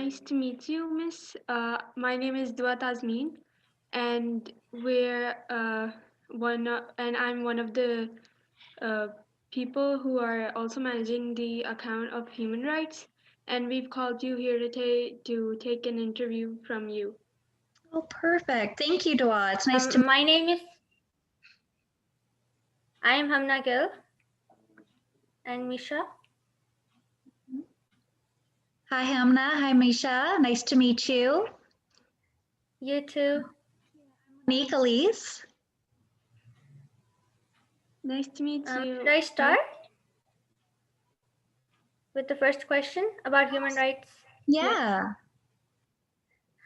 Nice to meet you, Miss. My name is Dua Tazmeen, and I'm one of the uh, people who are also managing the account of human rights, and we've called you here to take an interview from you. Oh, perfect. Thank you, Dua. It's nice to My name is, I am Hamna Gill and Misha. Hi, Hamna. Hi, Misha. Nice to meet you. You too. Monique Elise. Nice to meet you. Should I start with the first question about human rights? Yeah.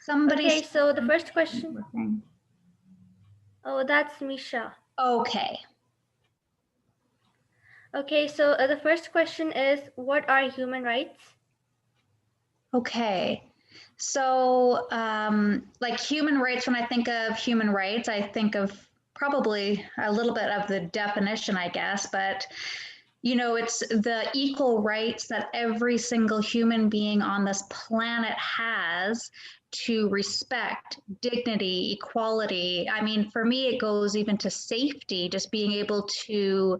Somebody. Okay, so the first question. Oh, that's Misha. Okay. Okay, so the first question is, what are human rights? Okay. So, like human rights, when I think of human rights, I think of probably a little bit of the definition, I guess, but it's the equal rights that every single human being on this planet has to respect, dignity, equality. I mean, for me, it goes even to safety, just being able to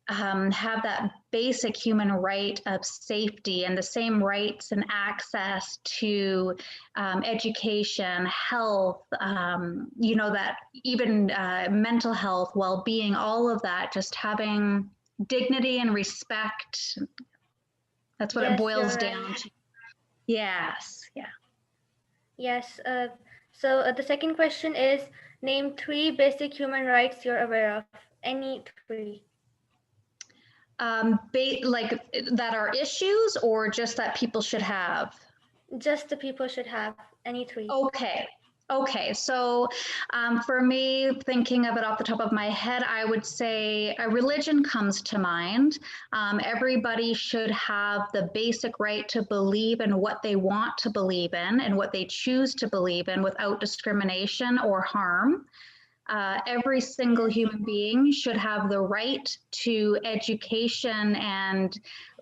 have that basic human right of safety and the same rights and access to education, health, that even mental health, well-being, all of that, just having dignity and respect. That's what it boils down to. Yes, yeah. Yes, so the second question is, name 3 basic human rights you're aware of. Any 3. Like that are issues or just that people should have? Just the people should have, any 3. Okay, so for me, thinking of it off the top of my head, I would say a religion comes to mind. Everybody should have the basic right to believe in what they want to believe in and what they choose to believe in without discrimination or harm. Every single human being should have the right to education and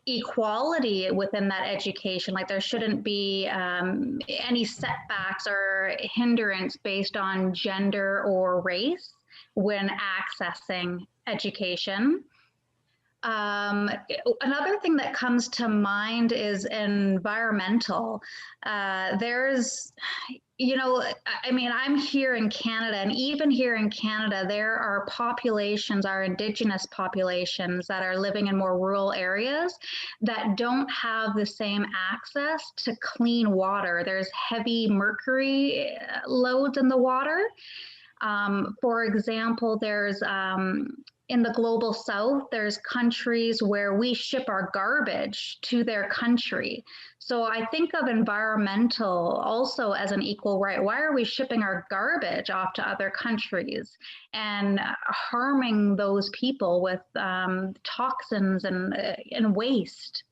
equality within that education. Like there shouldn't be any setbacks or hindrance based on gender or race when accessing education. Another thing that comes to mind is environmental. There's, I mean, I'm here in Canada, and even here in Canada, there are populations, our Indigenous populations that are living in more rural areas that don't have the same access to clean water. There's heavy mercury loads in the water. For example, there's in the global south, there's countries where we ship our garbage to their country. So I think of environmental also as an equal right. Why are we shipping our garbage off to other countries and harming those people with toxins and waste?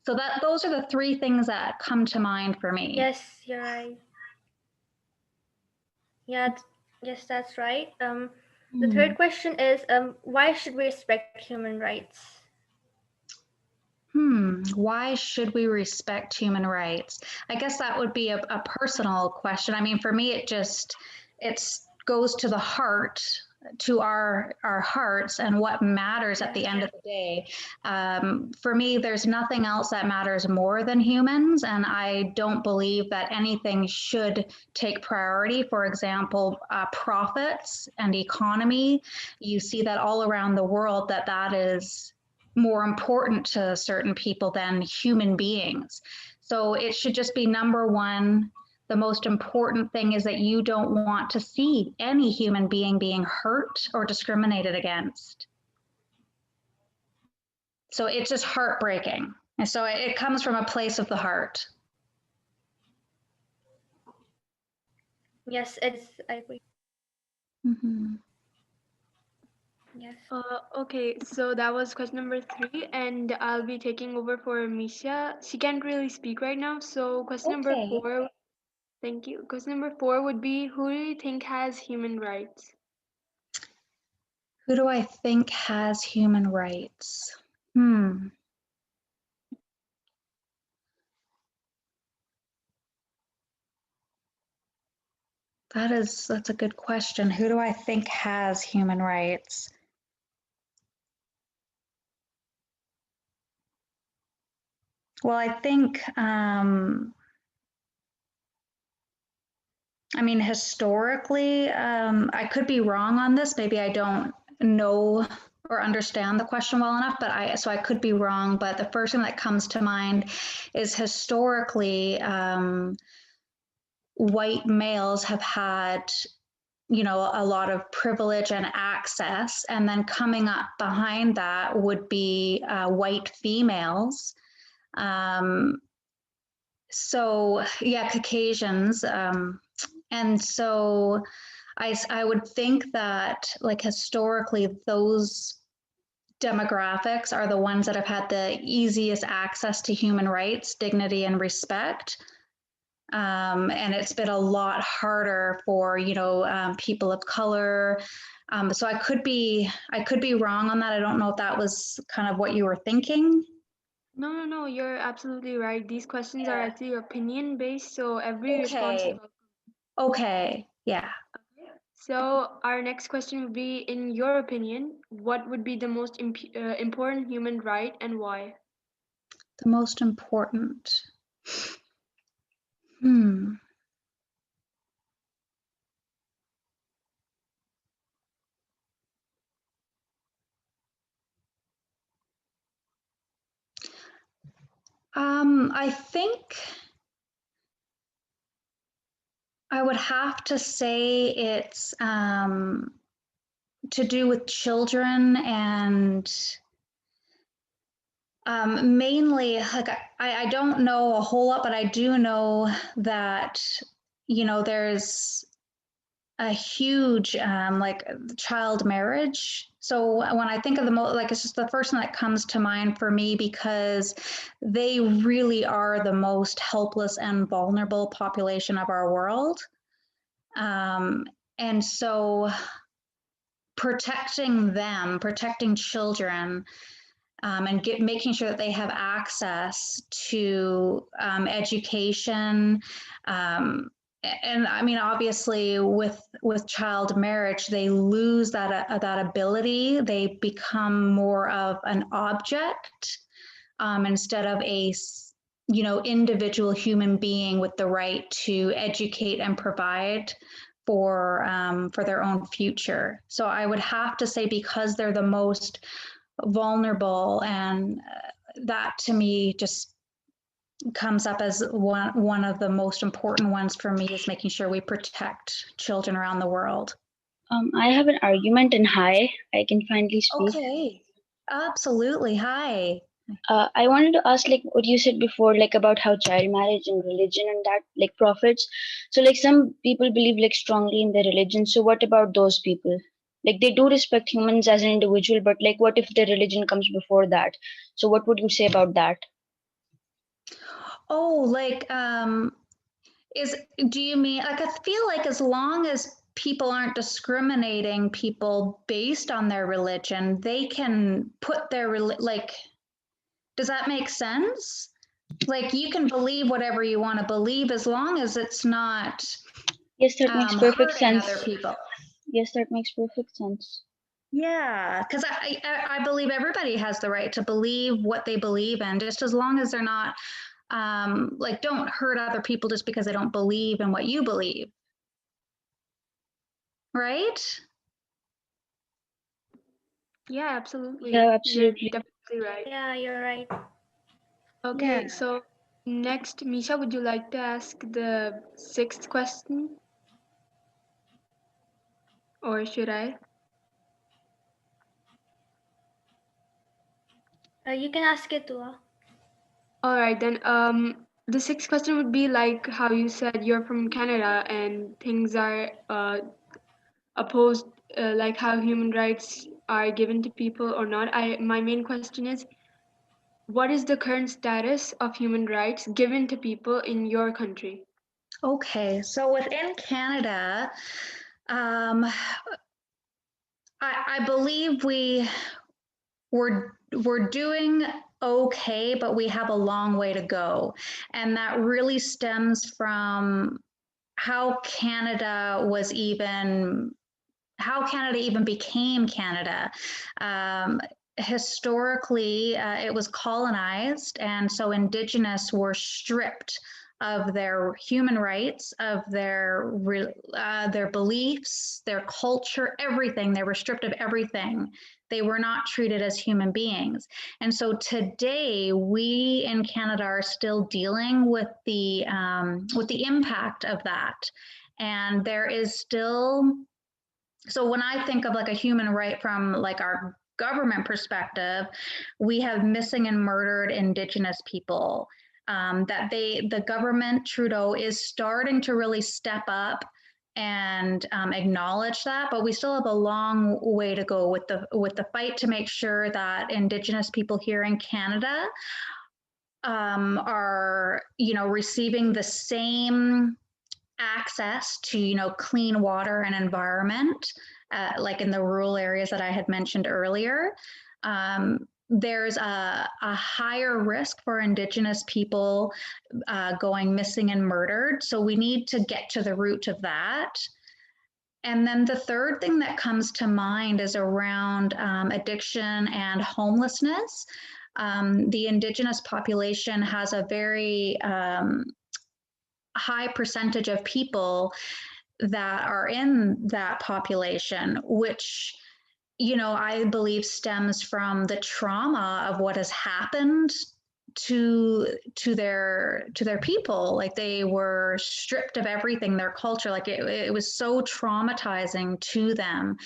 So those are the 3 things that come to mind for me. Yes, you're right. Yeah, yes, that's right. The third question is, why should we respect human rights? Why should we respect human rights? I guess that would be a personal question. I mean, for me, it goes to the heart, to our hearts and what matters at the end of the day. For me, there's nothing else that matters more than humans, and I don't believe that anything should take priority. For example, profits and economy, you see that all around the world that is more important to certain people than human beings. So it should just be number one. The most important thing is that you don't want to see any human being hurt or discriminated against. So it's just heartbreaking. And so it comes from a place of the heart. Yes, I agree. Mm-hmm. Yes. Okay, so that was question number 3, and I'll be taking over for Misha. She can't really speak right now, so question number 4. Thank you. Question number 4 would be, who do you think has human rights? Who do I think has human rights? That's a good question. Who do I think has human rights? Well, I think, I mean, historically, I could be wrong on this. Maybe I don't know or understand the question well enough, but so I could be wrong. But the first thing that comes to mind is historically, white males have had, you know, a lot of privilege and access, and then coming up behind that would be white females. So yeah, Caucasians. And so I would think that like historically those demographics are the ones that have had the easiest access to human rights, dignity, and respect. And it's been a lot harder for, you know, people of color. So I could be wrong on that. I don't know if that was kind of what you were thinking. No, you're absolutely right. These questions are actually opinion based, so every response is Okay. Okay. Yeah. So our next question would be, in your opinion, what would be the most important human right and why? The most important. Hmm. I think I would have to say it's to do with children and mainly like I don't know a whole lot, but I do know that, you know, there's a huge like child marriage. So when I think of the most, like it's just the first one that comes to mind for me because they really are the most helpless and vulnerable population of our world. And so protecting them, protecting children, and making sure that they have access to education. And I mean, obviously, with child marriage, they lose that ability. They become more of an object instead of a, you know, individual human being with the right to educate and provide for their own future. So I would have to say, because they're the most vulnerable, and that to me just comes up as one of the most important ones for me, is making sure we protect children around the world. I have an argument, and hi, I can finally speak. Okay, absolutely. Hi. I wanted to ask, like what you said before, like about how child marriage and religion and that like profits. So like some people believe like strongly in their religion. So what about those people? Like they do respect humans as an individual, but like what if their religion comes before that? So what would you say about that? Oh, like do you mean, like, I feel like as long as people aren't discriminating people based on their religion, they can put their like, does that make sense? Like you can believe whatever you want to believe as long as it's not Yes, that makes perfect sense. other people. Yes, that makes perfect sense. Yeah, because I believe everybody has the right to believe what they believe in, just as long as they're not like, don't hurt other people just because they don't believe in what you believe. Right? Yeah, absolutely. Yeah, absolutely. You're definitely right. Yeah, you're right. Okay, Yeah. so next, Misha, would you like to ask the sixth question? Or should I? You can ask it, Dua. All right, then. The sixth question would be like how you said you're from Canada and things are opposed, like how human rights are given to people or not. My main question is, what is the current status of human rights given to people in your country? Okay, so within Canada, I believe we're doing okay, but we have a long way to go, and that really stems from how Canada even became Canada. Historically, it was colonized, and so Indigenous were stripped of their human rights, of their beliefs, their culture, everything. They were stripped of everything. They were not treated as human beings. And so today, we in Canada are still dealing with the impact of that. And there is still, so when I think of like a human right from like our government perspective, we have missing and murdered Indigenous people. The government, Trudeau, is starting to really step up and acknowledge that, but we still have a long way to go with the fight to make sure that Indigenous people here in Canada are, receiving the same access to, clean water and environment, like in the rural areas that I had mentioned earlier. There's a higher risk for Indigenous people going missing and murdered. So we need to get to the root of that. And then the third thing that comes to mind is around addiction and homelessness. The Indigenous population has a very high percentage of people that are in that population, which, I believe stems from the trauma of what has happened to their people. Like they were stripped of everything, their culture, like it was so traumatizing to them.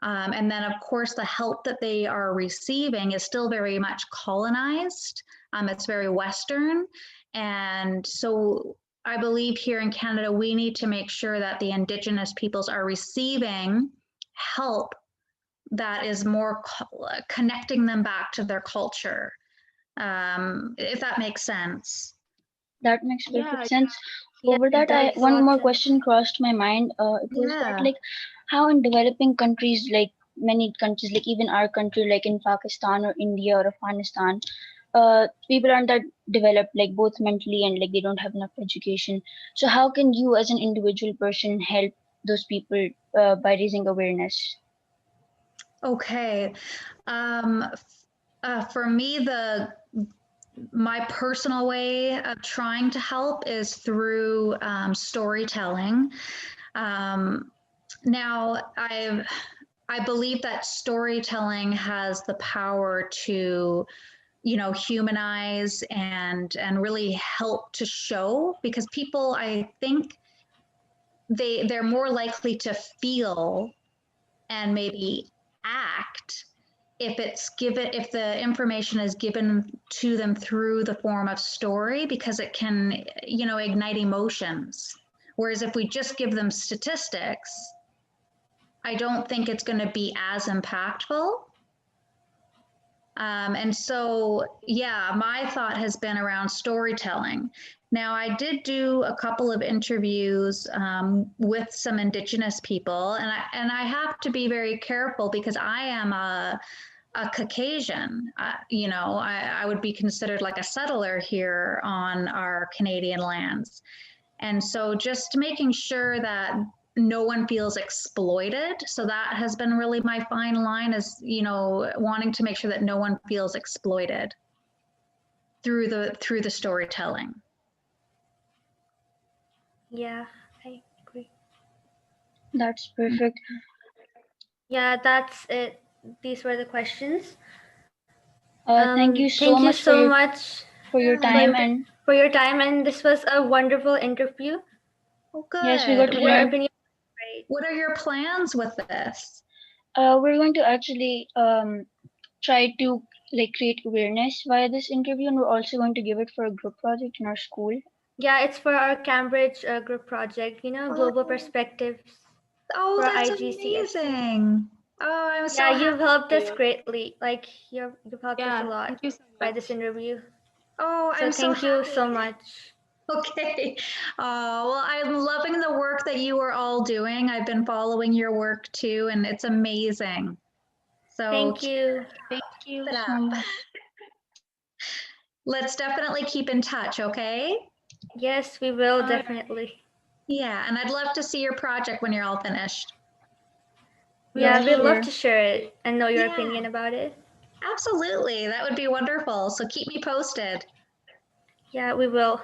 And then of course the help that they are receiving is still very much colonized. It's very Western. And so I believe here in Canada, we need to make sure that the Indigenous peoples are receiving help that is more connecting them back to their culture, if that makes sense. That makes perfect Yeah, sense. Yeah, Over it that, does. one Lots more of- question crossed my mind. It was that, Yeah. like, how in developing countries, like many countries, like even our country, like in Pakistan or India or Afghanistan, people aren't that developed, like both mentally and like they don't have enough education. So how can you, as an individual person, help those people by raising awareness? Okay. For me, my personal way of trying to help is through storytelling. Now, I believe that storytelling has the power to, humanize and really help to show, because people, I think, they're more likely to feel and maybe act if the information is given to them through the form of story, because it can, ignite emotions. Whereas if we just give them statistics, I don't think it's going to be as impactful. And so, yeah, my thought has been around storytelling. Now, I did do a couple of interviews with some Indigenous people, and I have to be very careful because I am a Caucasian. I would be considered like a settler here on our Canadian lands. And so just making sure that no one feels exploited. So that has been really my fine line, is, wanting to make sure that no one feels exploited through the storytelling. Yeah, I agree. That's perfect. Yeah, that's it. These were the questions. Thank you so Thank you much so much for your time, and for your time, and this was a wonderful interview. Oh, good. yes, we got to Your learn. opinion was great. What are your plans with this? We're going to actually try to like create awareness via this interview, and we're also going to give it for a group project in our school. Yeah, it's for our Cambridge group project, global perspectives Oh, for that's IGCSE. amazing. Oh, I'm so Yeah, happy. you've helped us greatly. Like you've helped us yeah. a lot Thank you so by much. this interview. Oh, So I'm so thank you happy. so much. Okay. Well, I'm loving the work that you are all doing. I've been following your work too, and it's amazing. So Thank you. Thank you keep it so up. much. Let's definitely keep in touch, okay? Yes, we will Alright. definitely. Yeah, and I'd love to see your project when you're all finished. Yeah, we'd Sure. love to share it and know your Yeah. opinion about it. Absolutely, that would be wonderful. So keep me posted. Yeah, we will.